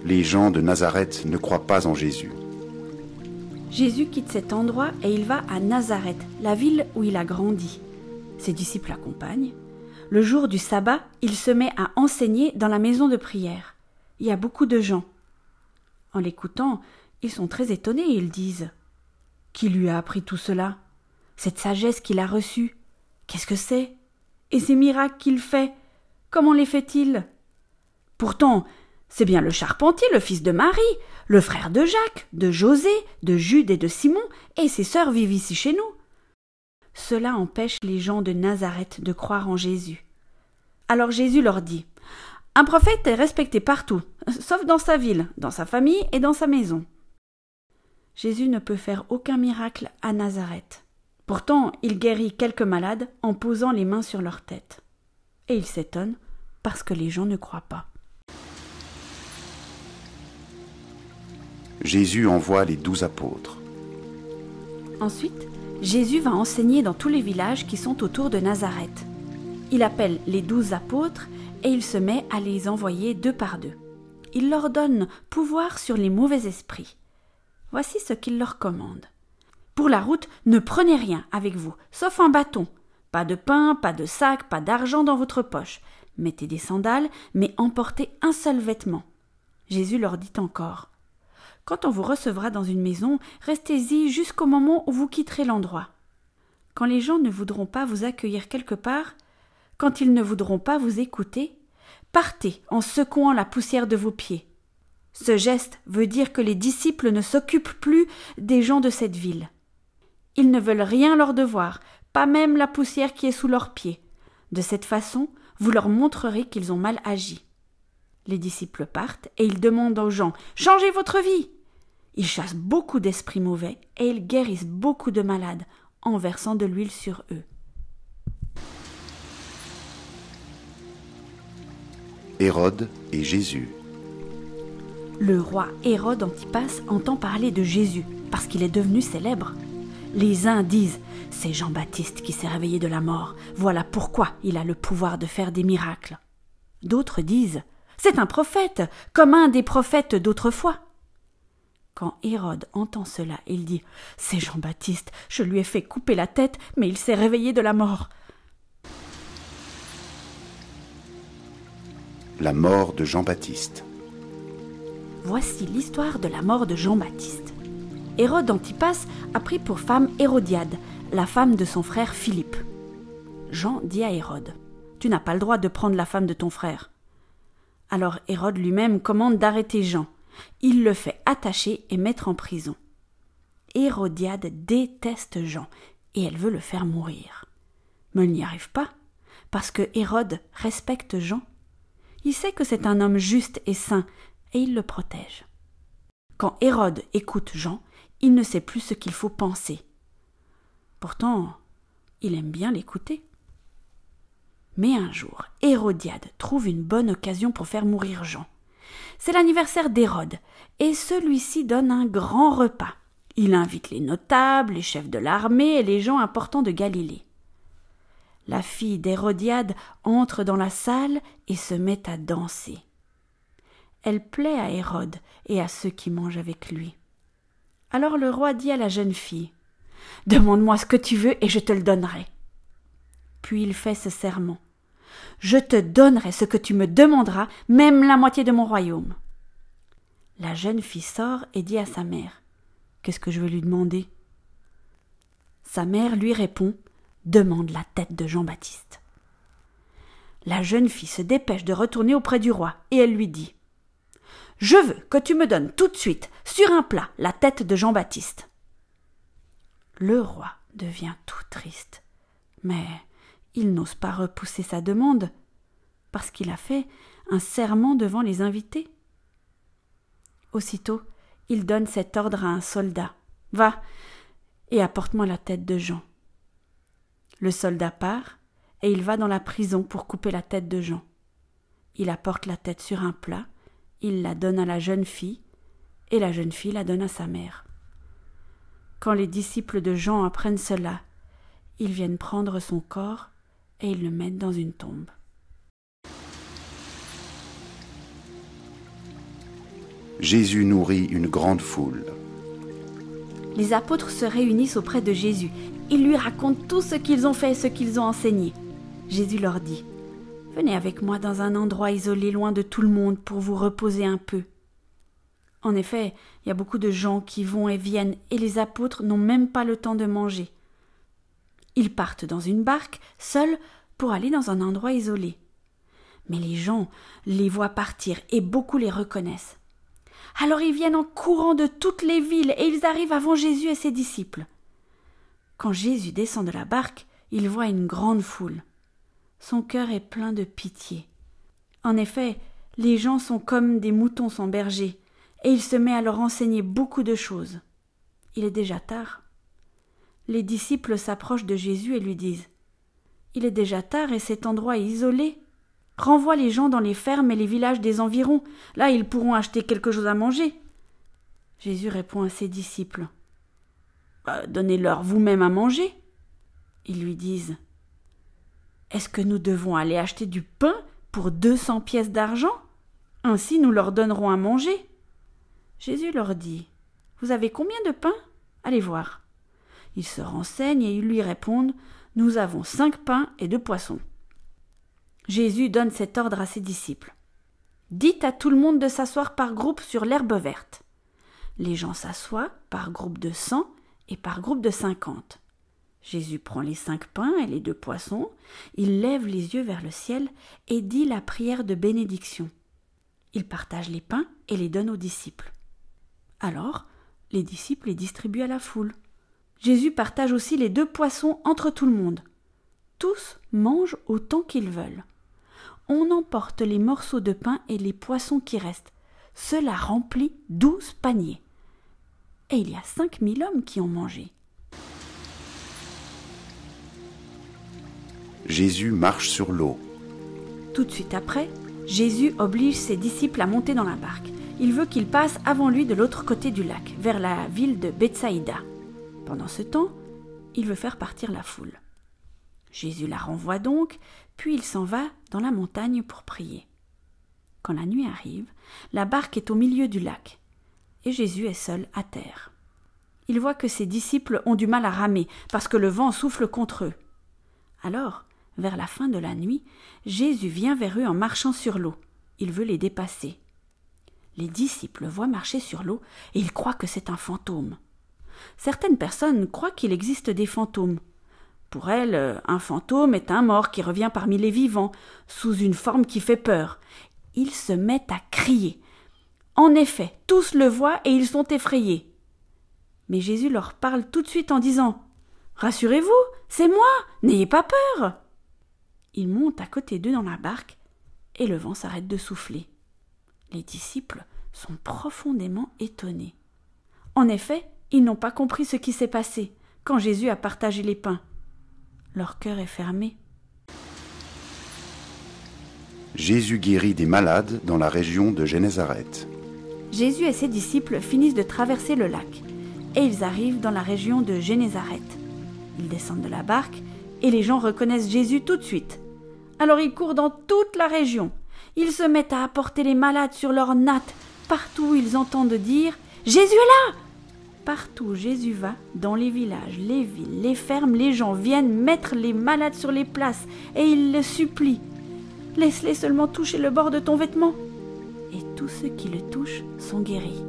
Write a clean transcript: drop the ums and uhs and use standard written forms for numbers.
les gens de Nazareth ne croient pas en Jésus. Jésus quitte cet endroit et il va à Nazareth, la ville où il a grandi. Ses disciples l'accompagnent. Le jour du sabbat, il se met à enseigner dans la maison de prière. Il y a beaucoup de gens. En l'écoutant, ils sont très étonnés et ils disent « Qui lui a appris tout cela? Cette sagesse qu'il a reçue, qu'est-ce que c'est? Et ces miracles qu'il fait, comment les fait-il? Pourtant, c'est bien le charpentier, le fils de Marie, le frère de Jacques, de José, de Jude et de Simon, et ses sœurs vivent ici chez nous. » Cela empêche les gens de Nazareth de croire en Jésus. Alors Jésus leur dit « Un prophète est respecté partout, sauf dans sa ville, dans sa famille et dans sa maison. » Jésus ne peut faire aucun miracle à Nazareth. Pourtant, il guérit quelques malades en posant les mains sur leur tête. Et il s'étonne parce que les gens ne croient pas. Jésus envoie les 12 apôtres. Ensuite, Jésus va enseigner dans tous les villages qui sont autour de Nazareth. Il appelle les 12 apôtres et il se met à les envoyer deux par deux. Il leur donne pouvoir sur les mauvais esprits. Voici ce qu'il leur commande. Pour la route, ne prenez rien avec vous, sauf un bâton. Pas de pain, pas de sac, pas d'argent dans votre poche. Mettez des sandales, mais emportez un seul vêtement. Jésus leur dit encore. Quand on vous recevra dans une maison, restez-y jusqu'au moment où vous quitterez l'endroit. Quand les gens ne voudront pas vous accueillir quelque part, quand ils ne voudront pas vous écouter, partez en secouant la poussière de vos pieds. Ce geste veut dire que les disciples ne s'occupent plus des gens de cette ville. Ils ne veulent rien leur devoir, pas même la poussière qui est sous leurs pieds. De cette façon, vous leur montrerez qu'ils ont mal agi. Les disciples partent et ils demandent aux gens « Changez votre vie !» Ils chassent beaucoup d'esprits mauvais et ils guérissent beaucoup de malades en versant de l'huile sur eux. Hérode et Jésus. Le roi Hérode Antipas entend parler de Jésus parce qu'il est devenu célèbre. Les uns disent « C'est Jean-Baptiste qui s'est réveillé de la mort, voilà pourquoi il a le pouvoir de faire des miracles. » D'autres disent « C'est un prophète, comme un des prophètes d'autrefois. » Quand Hérode entend cela, il dit « C'est Jean-Baptiste, je lui ai fait couper la tête, mais il s'est réveillé de la mort. » La mort de Jean-Baptiste. Voici l'histoire de la mort de Jean-Baptiste. Hérode Antipas a pris pour femme Hérodiade, la femme de son frère Philippe. Jean dit à Hérode « Tu n'as pas le droit de prendre la femme de ton frère. » Alors Hérode lui-même commande d'arrêter Jean. Il le fait attacher et mettre en prison. Hérodiade déteste Jean et elle veut le faire mourir. Mais elle n'y arrive pas, parce que Hérode respecte Jean. Il sait que c'est un homme juste et saint et il le protège. Quand Hérode écoute Jean, il ne sait plus ce qu'il faut penser. Pourtant, il aime bien l'écouter. Mais un jour, Hérodiade trouve une bonne occasion pour faire mourir Jean. C'est l'anniversaire d'Hérode, et celui-ci donne un grand repas. Il invite les notables, les chefs de l'armée et les gens importants de Galilée. La fille d'Hérodiade entre dans la salle et se met à danser. Elle plaît à Hérode et à ceux qui mangent avec lui. Alors le roi dit à la jeune fille « Demande-moi ce que tu veux et je te le donnerai. » Puis il fait ce serment. « Je te donnerai ce que tu me demanderas, même la moitié de mon royaume. » La jeune fille sort et dit à sa mère « Qu'est-ce que je vais lui demander ?» Sa mère lui répond « Demande la tête de Jean-Baptiste. » La jeune fille se dépêche de retourner auprès du roi et elle lui dit « Je veux que tu me donnes tout de suite, sur un plat, la tête de Jean-Baptiste. » Le roi devient tout triste, mais il n'ose pas repousser sa demande, parce qu'il a fait un serment devant les invités. Aussitôt, il donne cet ordre à un soldat. « Va et apporte-moi la tête de Jean. » Le soldat part et il va dans la prison pour couper la tête de Jean. Il apporte la tête sur un plat, il la donne à la jeune fille et la jeune fille la donne à sa mère. Quand les disciples de Jean apprennent cela, ils viennent prendre son corps et ils le mettent dans une tombe. Jésus nourrit une grande foule. Les apôtres se réunissent auprès de Jésus. Ils lui racontent tout ce qu'ils ont fait et ce qu'ils ont enseigné. Jésus leur dit : « Venez avec moi dans un endroit isolé, loin de tout le monde, pour vous reposer un peu. » En effet, il y a beaucoup de gens qui vont et viennent, et les apôtres n'ont même pas le temps de manger. Ils partent dans une barque, seuls, pour aller dans un endroit isolé. Mais les gens les voient partir, et beaucoup les reconnaissent. Alors ils viennent en courant de toutes les villes, et ils arrivent avant Jésus et ses disciples. Quand Jésus descend de la barque, il voit une grande foule. Son cœur est plein de pitié. En effet, les gens sont comme des moutons sans berger, et il se met à leur enseigner beaucoup de choses. Il est déjà tard. Les disciples s'approchent de Jésus et lui disent : « Il est déjà tard et cet endroit est isolé. Renvoie les gens dans les fermes et les villages des environs. Là, ils pourront acheter quelque chose à manger. » Jésus répond à ses disciples : « Donnez-leur vous-même à manger. » Ils lui disent : « Est-ce que nous devons aller acheter du pain pour 200 pièces d'argent ? Ainsi nous leur donnerons à manger. » Jésus leur dit : « Vous avez combien de pain ? Allez voir. » Ils se renseignent et ils lui répondent : « Nous avons 5 pains et 2 poissons. » Jésus donne cet ordre à ses disciples : « Dites à tout le monde de s'asseoir par groupe sur l'herbe verte. » Les gens s'assoient par groupe de 100 et par groupe de 50. Jésus prend les 5 pains et les 2 poissons, il lève les yeux vers le ciel et dit la prière de bénédiction. Il partage les pains et les donne aux disciples. Alors, les disciples les distribuent à la foule. Jésus partage aussi les 2 poissons entre tout le monde. Tous mangent autant qu'ils veulent. On emporte les morceaux de pain et les poissons qui restent. Cela remplit 12 paniers. Et il y a 5000 hommes qui ont mangé. Jésus marche sur l'eau. Tout de suite après, Jésus oblige ses disciples à monter dans la barque. Il veut qu'ils passent avant lui de l'autre côté du lac, vers la ville de Bethsaïda. Pendant ce temps, il veut faire partir la foule. Jésus la renvoie donc, puis il s'en va dans la montagne pour prier. Quand la nuit arrive, la barque est au milieu du lac, et Jésus est seul à terre. Il voit que ses disciples ont du mal à ramer, parce que le vent souffle contre eux. Alors, vers la fin de la nuit, Jésus vient vers eux en marchant sur l'eau. Il veut les dépasser. Les disciples voient marcher sur l'eau et ils croient que c'est un fantôme. Certaines personnes croient qu'il existe des fantômes. Pour elles, un fantôme est un mort qui revient parmi les vivants, sous une forme qui fait peur. Ils se mettent à crier. En effet, tous le voient et ils sont effrayés. Mais Jésus leur parle tout de suite en disant : « Rassurez-vous, c'est moi, n'ayez pas peur !» Il monte à côté d'eux dans la barque et le vent s'arrête de souffler. Les disciples sont profondément étonnés. En effet, ils n'ont pas compris ce qui s'est passé quand Jésus a partagé les pains. Leur cœur est fermé. Jésus guérit des malades dans la région de Génézareth. Jésus et ses disciples finissent de traverser le lac et ils arrivent dans la région de Génézareth. Ils descendent de la barque et les gens reconnaissent Jésus tout de suite. Alors ils courent dans toute la région. Ils se mettent à apporter les malades sur leurs nattes. Partout ils entendent dire « Jésus est là !» Partout où Jésus va, dans les villages, les villes, les fermes, les gens viennent mettre les malades sur les places et ils le supplient. « Laisse-les seulement toucher le bord de ton vêtement. » Et tous ceux qui le touchent sont guéris.